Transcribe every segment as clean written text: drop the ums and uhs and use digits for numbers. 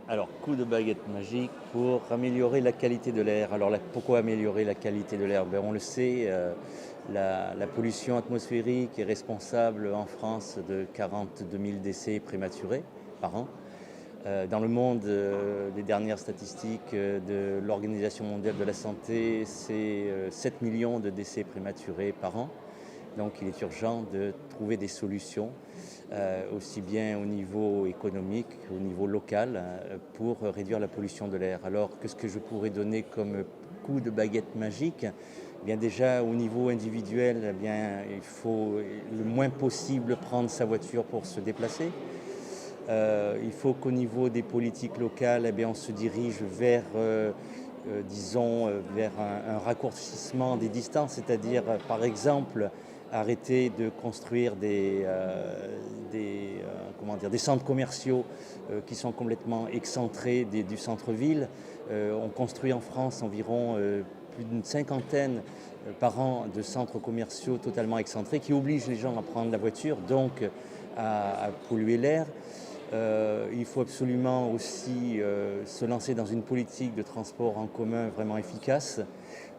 Alors, coup de baguette magique pour améliorer la qualité de l'air. Alors, pourquoi améliorer la qualité de l'air? On le sait, la pollution atmosphérique est responsable en France de 42 000 décès prématurés par an. Dans le monde, les dernières statistiques de l'Organisation mondiale de la santé, c'est 7 millions de décès prématurés par an. Donc il est urgent de trouver des solutions, aussi bien au niveau économique qu'au niveau local, pour réduire la pollution de l'air. Alors qu'est-ce que je pourrais donner comme coup de baguette magique? Eh bien déjà au niveau individuel, eh bien, il faut le moins possible prendre sa voiture pour se déplacer. Il faut qu'au niveau des politiques locales, eh bien, on se dirige vers, vers un raccourcissement des distances, c'est-à-dire par exemple arrêter de construire des centres commerciaux qui sont complètement excentrés du centre-ville. On construit en France environ plus d'une cinquantaine par an de centres commerciaux totalement excentrés qui obligent les gens à prendre la voiture, donc à polluer l'air. Il faut absolument aussi se lancer dans une politique de transport en commun vraiment efficace,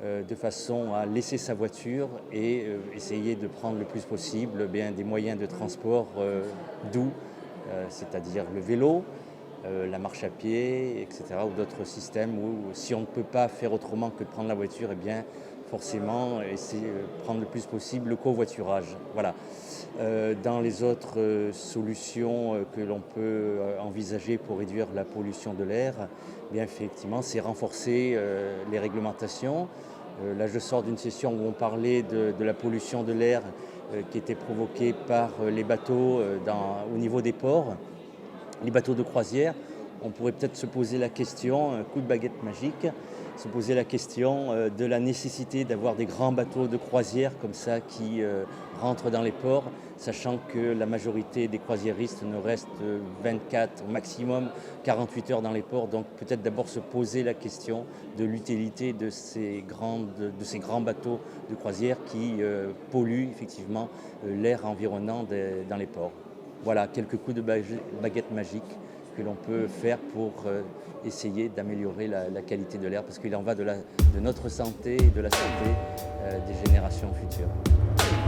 de façon à laisser sa voiture et essayer de prendre le plus possible des moyens de transport doux, c'est-à-dire le vélo, la marche à pied, etc., ou d'autres systèmes où si on ne peut pas faire autrement que de prendre la voiture, eh bien forcément essayer de prendre le plus possible le covoiturage. Voilà. Dans les autres solutions que l'on peut envisager pour réduire la pollution de l'air, bien effectivement, c'est renforcer les réglementations. Là, je sors d'une session où on parlait de la pollution de l'air qui était provoquée par les bateaux au niveau des ports, les bateaux de croisière. On pourrait peut-être se poser la question, un coup de baguette magique, se poser la question de la nécessité d'avoir des grands bateaux de croisière comme ça qui rentrent dans les ports, sachant que la majorité des croisiéristes ne restent 24, au maximum 48 heures dans les ports. Donc peut-être d'abord se poser la question de l'utilité de ces grands bateaux de croisière qui polluent effectivement l'air environnant dans les ports. Voilà, quelques coups de baguette magique que l'on peut faire pour essayer d'améliorer la qualité de l'air, parce qu'il en va de notre santé et de la santé des générations futures.